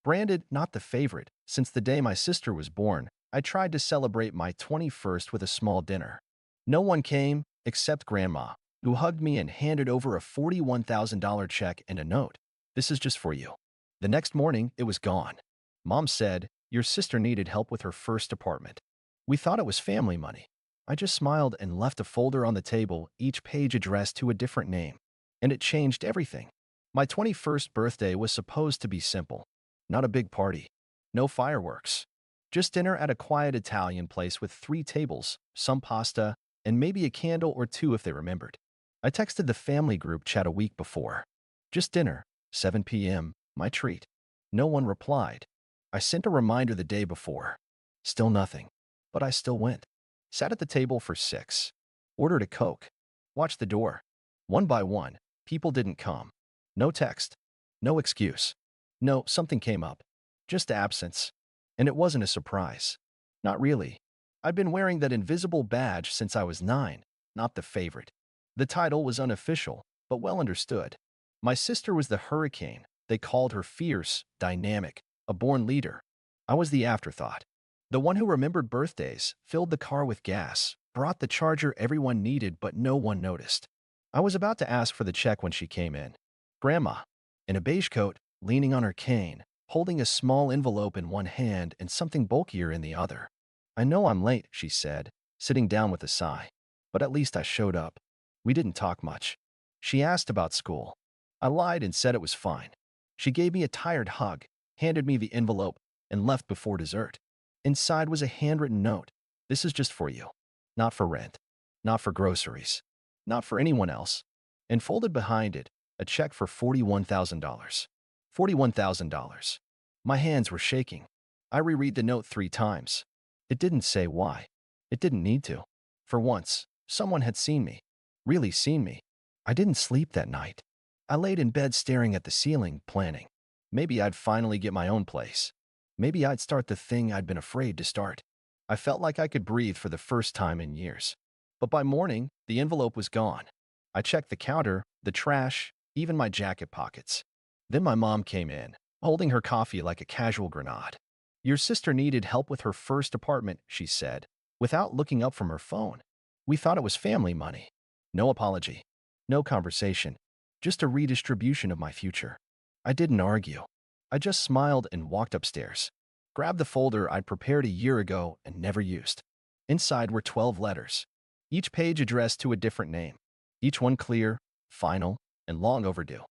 Branded not the favorite, since the day my sister was born, I tried to celebrate my 21st with a small dinner. No one came, except Grandma, who hugged me and handed over a $41,000 check and a note. This is just for you. The next morning, it was gone. Mom said, your sister needed help with her first apartment. We thought it was family money. I just smiled and left a folder on the table, each page addressed to a different name. And it changed everything. My 21st birthday was supposed to be simple. Not a big party. No fireworks. Just dinner at a quiet Italian place with 3 tables, some pasta, and maybe a candle or 2 if they remembered. I texted the family group chat a week before. Just dinner, 7 p.m., my treat. No one replied. I sent a reminder the day before. Still nothing. But I still went. Sat at the table for 6. Ordered a Coke. Watched the door. One by one, people didn't come. No text. No excuse. No, something came up. Just absence. And it wasn't a surprise. Not really. I'd been wearing that invisible badge since I was 9, not the favorite. The title was unofficial, but well understood. My sister was the hurricane. They called her fierce, dynamic, a born leader. I was the afterthought. The one who remembered birthdays, filled the car with gas, brought the charger everyone needed but no one noticed. I was about to ask for the check when she came in. Grandma, in a beige coat, leaning on her cane, holding a small envelope in one hand and something bulkier in the other. I know I'm late, she said, sitting down with a sigh. But at least I showed up. We didn't talk much. She asked about school. I lied and said it was fine. She gave me a tired hug, handed me the envelope, and left before dessert. Inside was a handwritten note. This is just for you. Not for rent. Not for groceries. Not for anyone else. And folded behind it, a check for $41,000. $41,000. My hands were shaking. I reread the note 3 times. It didn't say why. It didn't need to. For once, someone had seen me. Really seen me. I didn't sleep that night. I laid in bed staring at the ceiling, planning. Maybe I'd finally get my own place. Maybe I'd start the thing I'd been afraid to start. I felt like I could breathe for the first time in years. But by morning, the envelope was gone. I checked the counter, the trash, even my jacket pockets. Then my mom came in, holding her coffee like a casual grenade. Your sister needed help with her first apartment, she said, without looking up from her phone. We thought it was family money. No apology. No conversation. Just a redistribution of my future. I didn't argue. I just smiled and walked upstairs. Grabbed the folder I'd prepared a year ago and never used. Inside were 12 letters, each page addressed to a different name. Each one clear, final, and long overdue.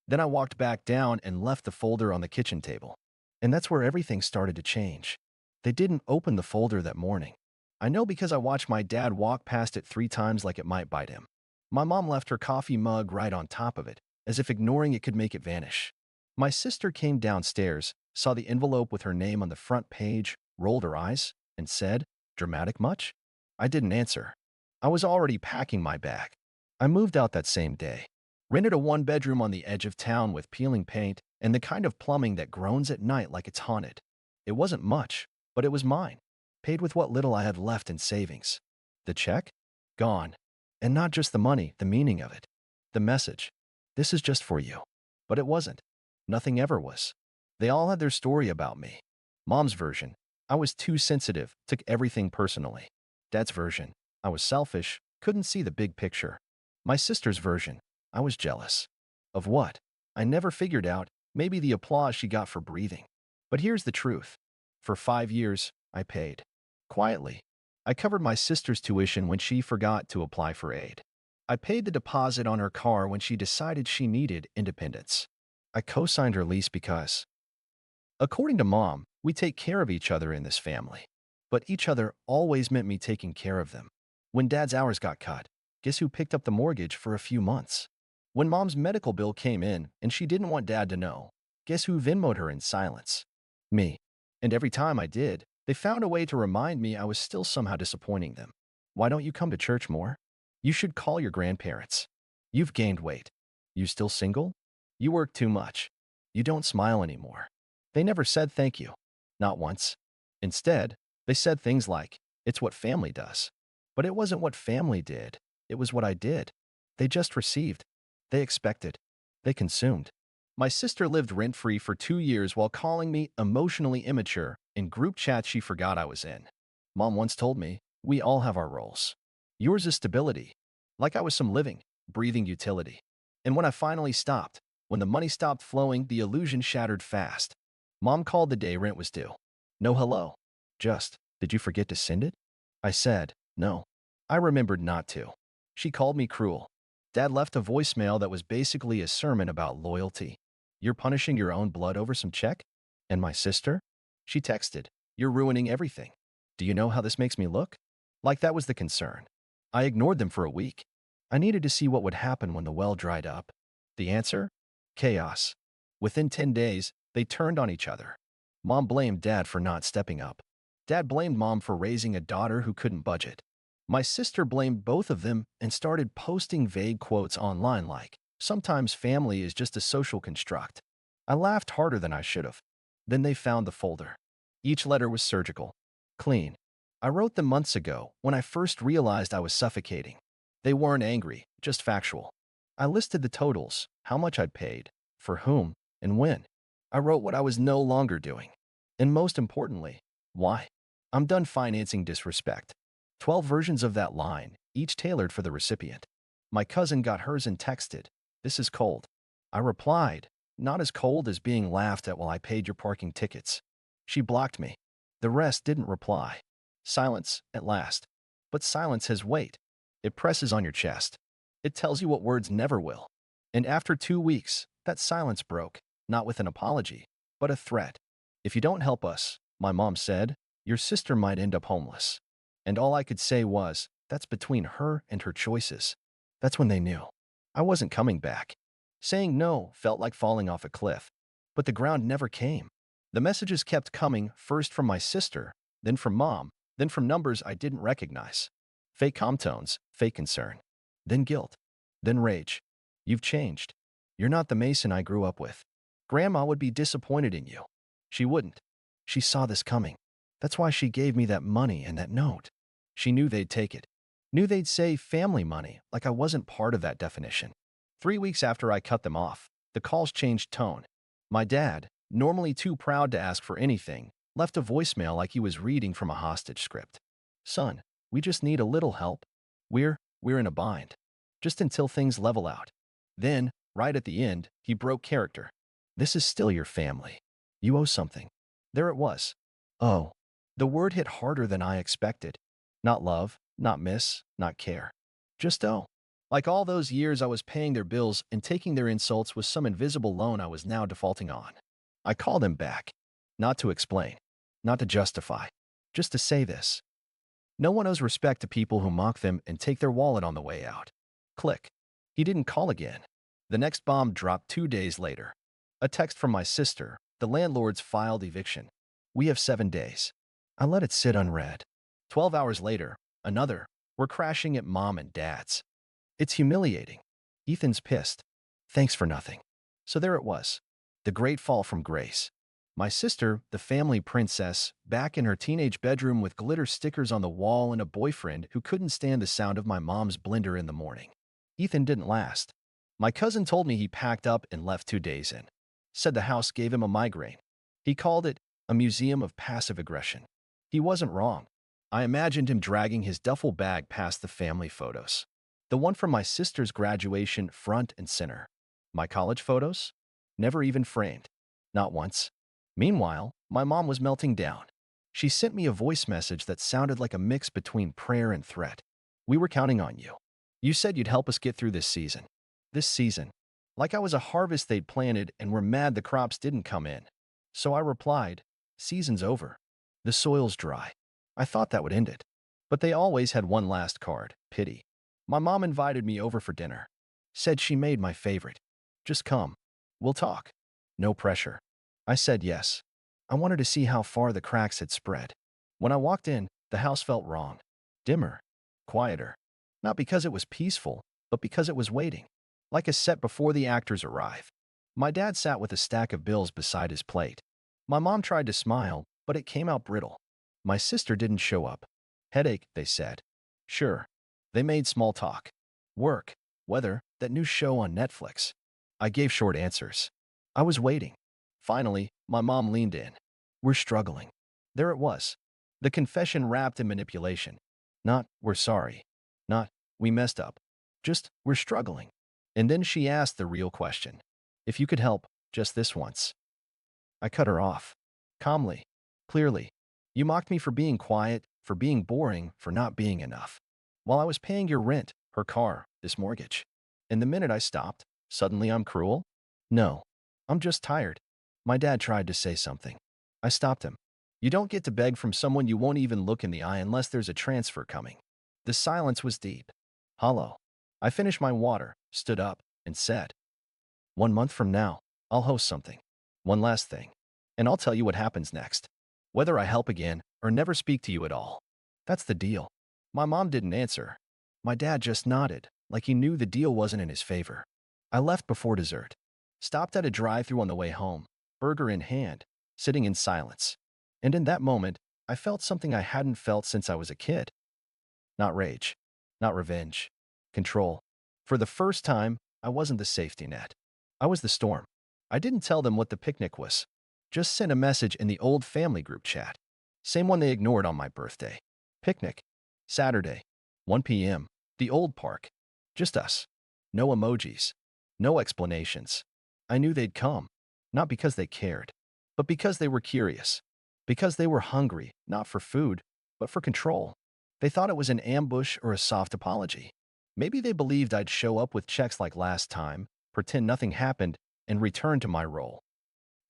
Then I walked back down and left the folder on the kitchen table. And that's where everything started to change. They didn't open the folder that morning. I know because I watched my dad walk past it 3 times like it might bite him. My mom left her coffee mug right on top of it, as if ignoring it could make it vanish. My sister came downstairs, saw the envelope with her name on the front page, rolled her eyes, and said, "Dramatic much?" I didn't answer. I was already packing my bag. I moved out that same day. Rented a 1-bedroom on the edge of town with peeling paint and the kind of plumbing that groans at night like it's haunted. It wasn't much, but it was mine. Paid with what little I had left in savings. The check? Gone. And not just the money, the meaning of it. The message. This is just for you. But it wasn't. Nothing ever was. They all had their story about me. Mom's version. I was too sensitive, took everything personally. Dad's version. I was selfish, couldn't see the big picture. My sister's version. I was jealous. Of what? I never figured out. Maybe the applause she got for breathing. But here's the truth. For 5 years, I paid. Quietly. I covered my sister's tuition when she forgot to apply for aid. I paid the deposit on her car when she decided she needed independence. I co-signed her lease because, according to Mom, we take care of each other in this family. But each other always meant me taking care of them. When Dad's hours got cut, guess who picked up the mortgage for a few months? When Mom's medical bill came in and she didn't want Dad to know, guess who Venmo'd her in silence? Me. And every time I did, they found a way to remind me I was still somehow disappointing them. Why don't you come to church more? You should call your grandparents. You've gained weight. You still single? You work too much. You don't smile anymore. They never said thank you. Not once. Instead, they said things like, it's what family does. But it wasn't what family did. It was what I did. They just received. They expected. They consumed. My sister lived rent-free for 2 years while calling me emotionally immature in group chats she forgot I was in. Mom once told me, we all have our roles. Yours is stability, like I was some living, breathing utility. And when I finally stopped, when the money stopped flowing, the illusion shattered fast. Mom called the day rent was due. No hello. Just, did you forget to send it? I said, no. I remembered not to. She called me cruel. Dad left a voicemail that was basically a sermon about loyalty. You're punishing your own blood over some check? And my sister? She texted, you're ruining everything. Do you know how this makes me look? Like that was the concern. I ignored them for a week. I needed to see what would happen when the well dried up. The answer? Chaos. Within 10 days, they turned on each other. Mom blamed Dad for not stepping up. Dad blamed Mom for raising a daughter who couldn't budget. My sister blamed both of them and started posting vague quotes online like, sometimes family is just a social construct. I laughed harder than I should have. Then they found the folder. Each letter was surgical. Clean. I wrote them months ago when I first realized I was suffocating. They weren't angry, just factual. I listed the totals, how much I'd paid, for whom, and when. I wrote what I was no longer doing. And most importantly, why. I'm done financing disrespect. 12 versions of that line, each tailored for the recipient. My cousin got hers and texted, this is cold. I replied, not as cold as being laughed at while I paid your parking tickets. She blocked me. The rest didn't reply. Silence, at last. But silence has weight. It presses on your chest. It tells you what words never will. And after 2 weeks, that silence broke, not with an apology, but a threat. If you don't help us, my mom said, your sister might end up homeless. And all I could say was, that's between her and her choices. That's when they knew. I wasn't coming back. Saying no felt like falling off a cliff. But the ground never came. The messages kept coming, first from my sister, then from Mom, then from numbers I didn't recognize. Fake calm tones, fake concern. Then guilt. Then rage. You've changed. You're not the Mason I grew up with. Grandma would be disappointed in you. She wouldn't. She saw this coming. That's why she gave me that money and that note. She knew they'd take it. Knew they'd say family money, like I wasn't part of that definition. 3 weeks after I cut them off, the calls changed tone. My dad, normally too proud to ask for anything, left a voicemail like he was reading from a hostage script. Son, we just need a little help. We're in a bind. Just until things level out. Then, right at the end, he broke character. This is still your family. You owe something. There it was. Oh. The word hit harder than I expected. Not love, not miss, not care. Just owe. Like all those years I was paying their bills and taking their insults was some invisible loan I was now defaulting on. I called him back. Not to explain. Not to justify. Just to say this. No one owes respect to people who mock them and take their wallet on the way out. Click. He didn't call again. The next bomb dropped 2 days later. A text from my sister. The landlord's filed eviction. We have 7 days. I let it sit unread. 12 hours later, another. We're crashing at Mom and Dad's. It's humiliating. Ethan's pissed. Thanks for nothing. So there it was. The great fall from grace. My sister, the family princess, back in her teenage bedroom with glitter stickers on the wall and a boyfriend who couldn't stand the sound of my mom's blender in the morning. Ethan didn't last. My cousin told me he packed up and left 2 days in. Said the house gave him a migraine. He called it a museum of passive aggression. He wasn't wrong. I imagined him dragging his duffel bag past the family photos. The one from my sister's graduation front and center. My college photos? Never even framed. Not once. Meanwhile, my mom was melting down. She sent me a voice message that sounded like a mix between prayer and threat. We were counting on you. You said you'd help us get through this season. This season. Like I was a harvest they'd planted and were mad the crops didn't come in. So I replied, season's over. The soil's dry. I thought that would end it. But they always had one last card, pity. My mom invited me over for dinner. Said she made my favorite. Just come. We'll talk. No pressure. I said yes. I wanted to see how far the cracks had spread. When I walked in, the house felt wrong. Dimmer. Quieter. Not because it was peaceful, but because it was waiting. Like a set before the actors arrive. My dad sat with a stack of bills beside his plate. My mom tried to smile, but it came out brittle. My sister didn't show up. Headache, they said. Sure. They made small talk. Work. Weather. That new show on Netflix. I gave short answers. I was waiting. Finally, my mom leaned in. We're struggling. There it was. The confession wrapped in manipulation. Not, we're sorry. Not, we messed up. Just, we're struggling. And then she asked the real question. If you could help, just this once. I cut her off. Calmly. Clearly. You mocked me for being quiet, for being boring, for not being enough. While I was paying your rent, her car, this mortgage. And the minute I stopped, suddenly I'm cruel? No. I'm just tired. My dad tried to say something. I stopped him. You don't get to beg from someone you won't even look in the eye unless there's a transfer coming. The silence was deep. Hollow. I finished my water, stood up, and said, 1 month from now, I'll host something. One last thing. And I'll tell you what happens next. Whether I help again or never speak to you at all. That's the deal. My mom didn't answer. My dad just nodded, like he knew the deal wasn't in his favor. I left before dessert. Stopped at a drive-thru on the way home, burger in hand, sitting in silence. And in that moment, I felt something I hadn't felt since I was a kid. Not rage. Not revenge. Control. For the first time, I wasn't the safety net. I was the storm. I didn't tell them what the picnic was. Just sent a message in the old family group chat. Same one they ignored on my birthday. Picnic. Saturday. 1 p.m. The old park. Just us. No emojis. No explanations. I knew they'd come. Not because they cared, but because they were curious. Because they were hungry, not for food, but for control. They thought it was an ambush or a soft apology. Maybe they believed I'd show up with checks like last time, pretend nothing happened, and return to my role.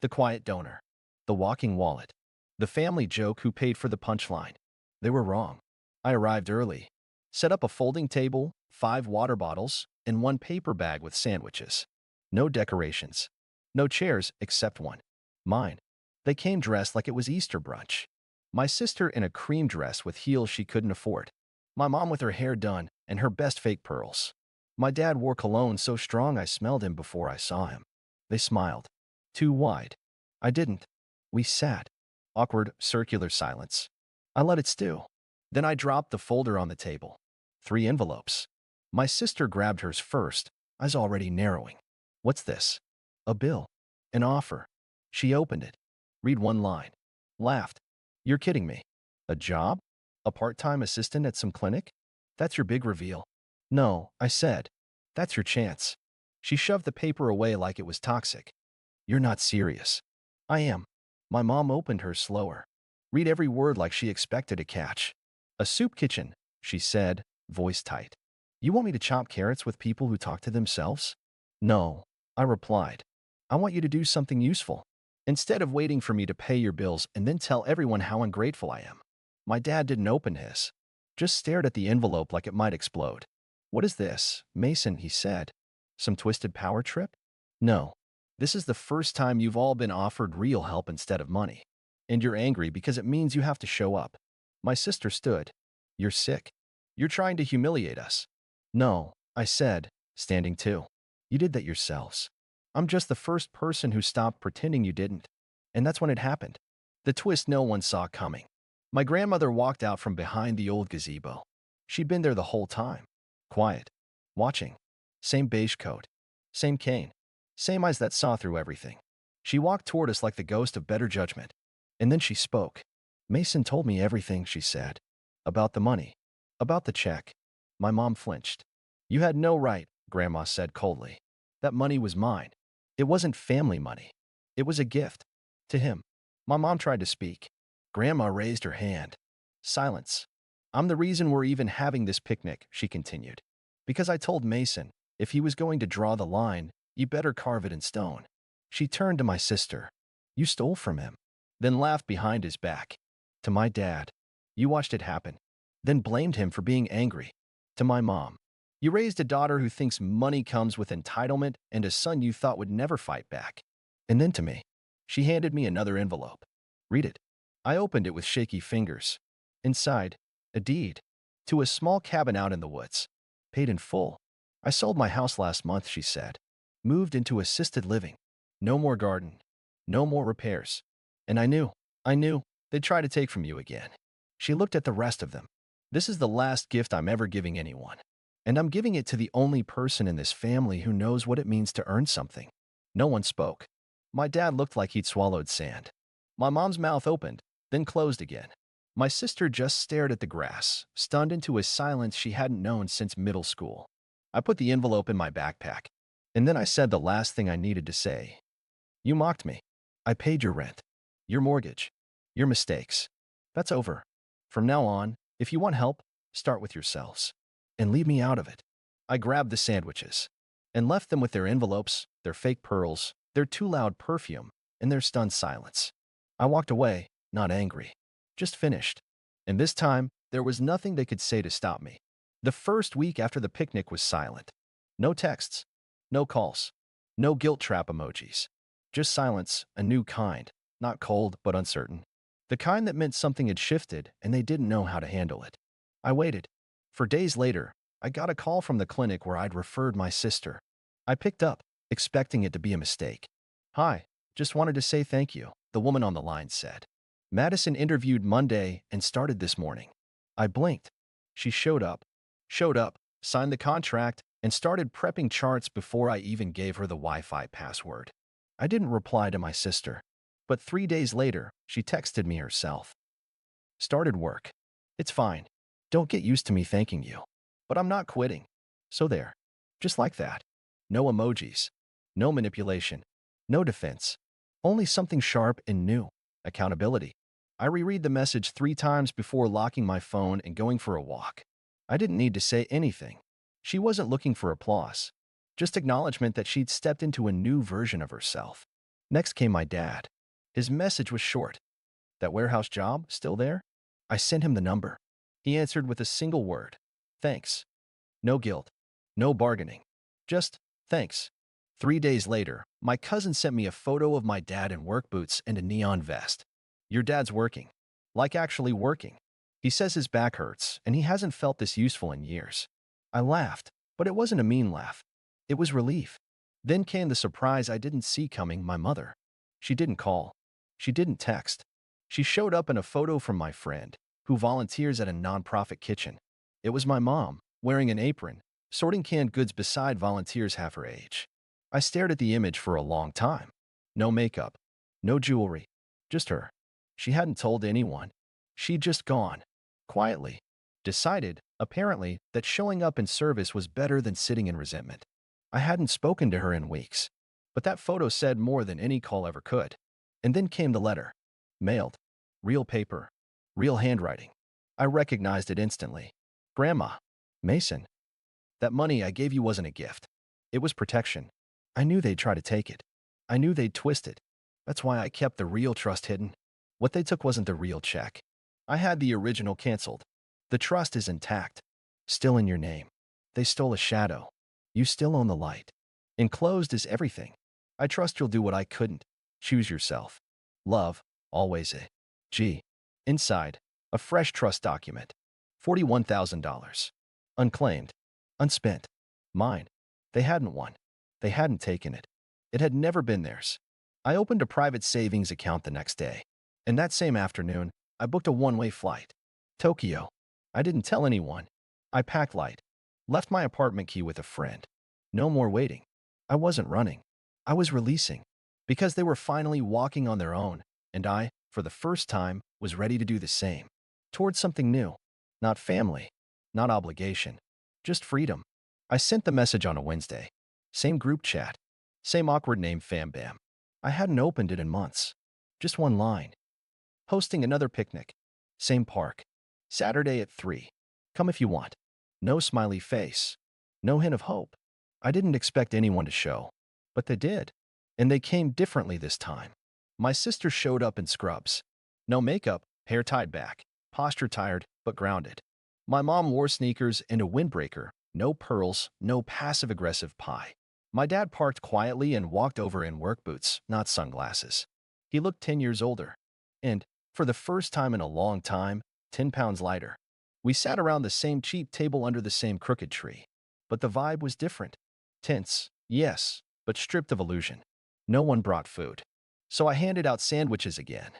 The quiet donor. The walking wallet. The family joke who paid for the punchline. They were wrong. I arrived early. Set up a folding table, 5 water bottles, and 1 paper bag with sandwiches. No decorations. No chairs except one. Mine. They came dressed like it was Easter brunch. My sister in a cream dress with heels she couldn't afford. My mom with her hair done and her best fake pearls. My dad wore cologne so strong I smelled him before I saw him. They smiled. Too wide. I didn't. We sat. Awkward, circular silence. I let it stew. Then I dropped the folder on the table. 3 envelopes. My sister grabbed hers first, eyes already narrowing. What's this? A bill. An offer. She opened it. Read one line. Laughed. You're kidding me. A job? A part-time assistant at some clinic? That's your big reveal. No, I said. That's your chance. She shoved the paper away like it was toxic. You're not serious. I am. My mom opened hers slower. Read every word like she expected a catch. A soup kitchen, she said, voice tight. You want me to chop carrots with people who talk to themselves? No, I replied. I want you to do something useful. Instead of waiting for me to pay your bills and then tell everyone how ungrateful I am. My dad didn't open his. Just stared at the envelope like it might explode. What is this, Mason, he said. Some twisted power trip? No. This is the first time you've all been offered real help instead of money. And you're angry because it means you have to show up. My sister stood. You're sick. You're trying to humiliate us. No, I said, standing too. You did that yourselves. I'm just the first person who stopped pretending you didn't. And that's when it happened. The twist no one saw coming. My grandmother walked out from behind the old gazebo. She'd been there the whole time. Quiet. Watching. Same beige coat. Same cane. Same eyes that saw through everything. She walked toward us like the ghost of better judgment. And then she spoke. Mason told me everything, she said. About the money. About the check. My mom flinched. You had no right, Grandma said coldly. That money was mine. It wasn't family money. It was a gift. To him. My mom tried to speak. Grandma raised her hand. Silence. I'm the reason we're even having this picnic, she continued. Because I told Mason, if he was going to draw the line, you better carve it in stone. She turned to my sister. You stole from him. Then laughed behind his back. To my dad. You watched it happen. Then blamed him for being angry. To my mom. You raised a daughter who thinks money comes with entitlement and a son you thought would never fight back. And then to me. She handed me another envelope. Read it. I opened it with shaky fingers. Inside, a deed. To a small cabin out in the woods. Paid in full. I sold my house last month, she said. Moved into assisted living. No more garden. No more repairs. And I knew, they'd try to take from you again. She looked at the rest of them. This is the last gift I'm ever giving anyone. And I'm giving it to the only person in this family who knows what it means to earn something. No one spoke. My dad looked like he'd swallowed sand. My mom's mouth opened, then closed again. My sister just stared at the grass, stunned into a silence she hadn't known since middle school. I put the envelope in my backpack, and then I said the last thing I needed to say. You mocked me. I paid your rent, your mortgage, your mistakes. That's over. From now on, if you want help, start with yourselves. And leave me out of it. I grabbed the sandwiches and left them with their envelopes, their fake pearls, their too loud perfume, and their stunned silence. I walked away, not angry, just finished. And this time, there was nothing they could say to stop me. The first week after the picnic was silent. No texts, no calls, no guilt trap emojis. Just silence, a new kind, not cold but uncertain. The kind that meant something had shifted and they didn't know how to handle it. I waited. For days later, I got a call from the clinic where I'd referred my sister. I picked up, expecting it to be a mistake. Hi, just wanted to say thank you, the woman on the line said. Madison interviewed Monday and started this morning. I blinked. She showed up, signed the contract, and started prepping charts before I even gave her the Wi-Fi password. I didn't reply to my sister, but 3 days later, she texted me herself. Started work. It's fine. Don't get used to me thanking you. But I'm not quitting. So there. Just like that. No emojis. No manipulation. No defense. Only something sharp and new. Accountability. I reread the message 3 times before locking my phone and going for a walk. I didn't need to say anything. She wasn't looking for applause. Just acknowledgement that she'd stepped into a new version of herself. Next came my dad. His message was short. That warehouse job still there? I sent him the number. He answered with a single word. Thanks. No guilt. No bargaining. Just, thanks. 3 days later, my cousin sent me a photo of my dad in work boots and a neon vest. Your dad's working. Like actually working. He says his back hurts, and he hasn't felt this useful in years. I laughed, but it wasn't a mean laugh. It was relief. Then came the surprise I didn't see coming, my mother. She didn't call. She didn't text. She showed up in a photo from my friend, who volunteers at a nonprofit kitchen. It was my mom, wearing an apron, sorting canned goods beside volunteers half her age. I stared at the image for a long time. No makeup, no jewelry, just her. She hadn't told anyone. She'd just gone. Quietly. Decided, apparently, that showing up in service was better than sitting in resentment. I hadn't spoken to her in weeks. But that photo said more than any call ever could. And then came the letter. Mailed. Real paper. Real handwriting. I recognized it instantly. Grandma. Mason. That money I gave you wasn't a gift. It was protection. I knew they'd try to take it. I knew they'd twist it. That's why I kept the real trust hidden. What they took wasn't the real check. I had the original canceled. The trust is intact. Still in your name. They stole a shadow. You still own the light. Enclosed is everything. I trust you'll do what I couldn't. Choose yourself. Love, always a G. Inside, a fresh trust document. $41,000. Unclaimed. Unspent. Mine. They hadn't won. They hadn't taken it. It had never been theirs. I opened a private savings account the next day. And that same afternoon, I booked a one-way flight. Tokyo. I didn't tell anyone. I packed light. Left my apartment key with a friend. No more waiting. I wasn't running. I was releasing. Because they were finally walking on their own, and I, for the first time, was ready to do the same. Towards something new. Not family. Not obligation. Just freedom. I sent the message on a Wednesday. Same group chat. Same awkward name Fam Bam. I hadn't opened it in months. Just one line. Hosting another picnic. Same park. Saturday at 3. Come if you want. No smiley face. No hint of hope. I didn't expect anyone to show. But they did. And they came differently this time. My sister showed up in scrubs. No makeup, hair tied back. Posture tired, but grounded. My mom wore sneakers and a windbreaker. No pearls, no passive-aggressive pie. My dad parked quietly and walked over in work boots, not sunglasses. He looked 10 years older. And, for the first time in a long time, 10 pounds lighter. We sat around the same cheap table under the same crooked tree. But the vibe was different. Tense, yes, but stripped of illusion. No one brought food. So I handed out sandwiches again.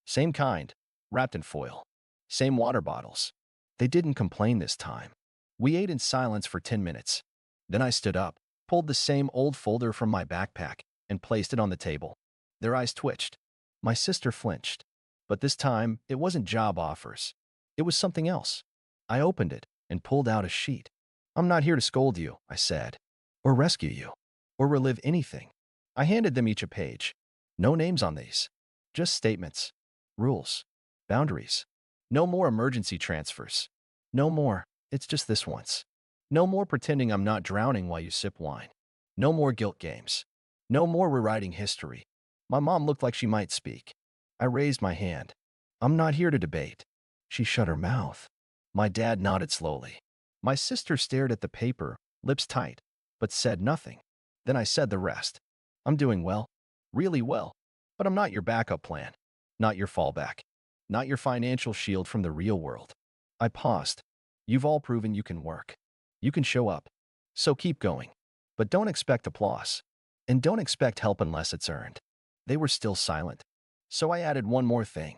Same kind, wrapped in foil. Same water bottles. They didn't complain this time. We ate in silence for 10 minutes. Then I stood up, pulled the same old folder from my backpack, and placed it on the table. Their eyes twitched. My sister flinched. But this time, it wasn't job offers. It was something else. I opened it and pulled out a sheet. I'm not here to scold you, I said, or rescue you, or relive anything. I handed them each a page. No names on these. Just statements, rules, boundaries. No more emergency transfers. No more, it's just this once. No more pretending I'm not drowning while you sip wine. No more guilt games. No more rewriting history. My mom looked like she might speak. I raised my hand. I'm not here to debate. She shut her mouth. My dad nodded slowly. My sister stared at the paper, lips tight, but said nothing. Then I said the rest. I'm doing well, really well, but I'm not your backup plan, not your fallback, not your financial shield from the real world. I paused. You've all proven you can work. You can show up. So keep going. But don't expect applause. And don't expect help unless it's earned. They were still silent. So I added one more thing.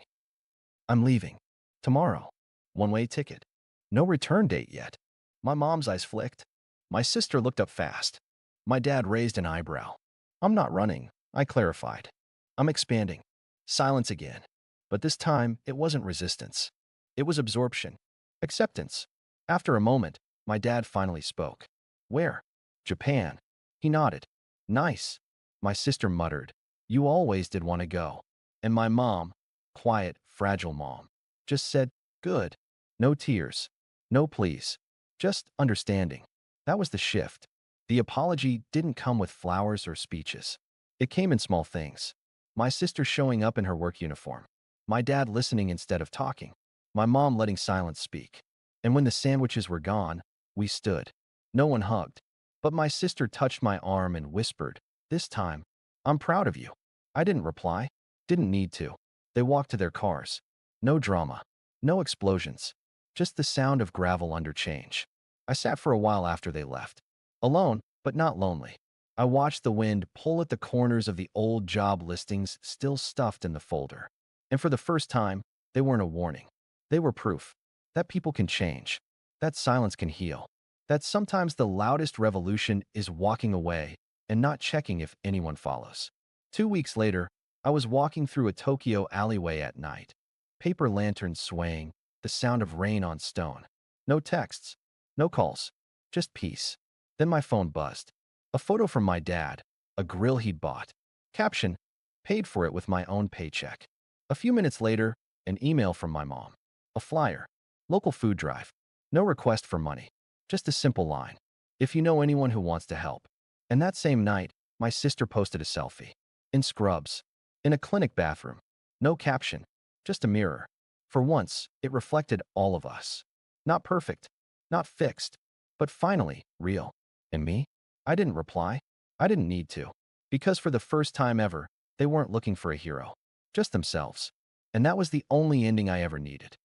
I'm leaving. Tomorrow. One-way ticket. No return date yet. My mom's eyes flicked. My sister looked up fast. My dad raised an eyebrow. I'm not running, I clarified. I'm expanding. Silence again. But this time, it wasn't resistance. It was absorption. Acceptance. After a moment, my dad finally spoke. Where? Japan. He nodded. Nice. My sister muttered. You always did want to go. And my mom, quiet, fragile mom, just said, good. No tears. No pleas. Just understanding. That was the shift. The apology didn't come with flowers or speeches. It came in small things. My sister showing up in her work uniform. My dad listening instead of talking. My mom letting silence speak. And when the sandwiches were gone, we stood. No one hugged. But my sister touched my arm and whispered, this time, I'm proud of you. I didn't reply. Didn't need to. They walked to their cars. No drama. No explosions. Just the sound of gravel under change. I sat for a while after they left. Alone, but not lonely. I watched the wind pull at the corners of the old job listings still stuffed in the folder. And for the first time, they weren't a warning. They were proof that people can change, that silence can heal, that sometimes the loudest revolution is walking away and not checking if anyone follows. 2 weeks later, I was walking through a Tokyo alleyway at night. Paper lanterns swaying, the sound of rain on stone. No texts, no calls, just peace. Then my phone buzzed. A photo from my dad, a grill he'd bought. Caption, paid for it with my own paycheck. A few minutes later, an email from my mom. A flyer, local food drive. No request for money, just a simple line. If you know anyone who wants to help. And that same night, my sister posted a selfie. In scrubs. In a clinic bathroom. No caption, just a mirror. For once, it reflected all of us. Not perfect, not fixed, but finally real. And me? I didn't reply. I didn't need to. Because for the first time ever, they weren't looking for a hero. Just themselves. And that was the only ending I ever needed.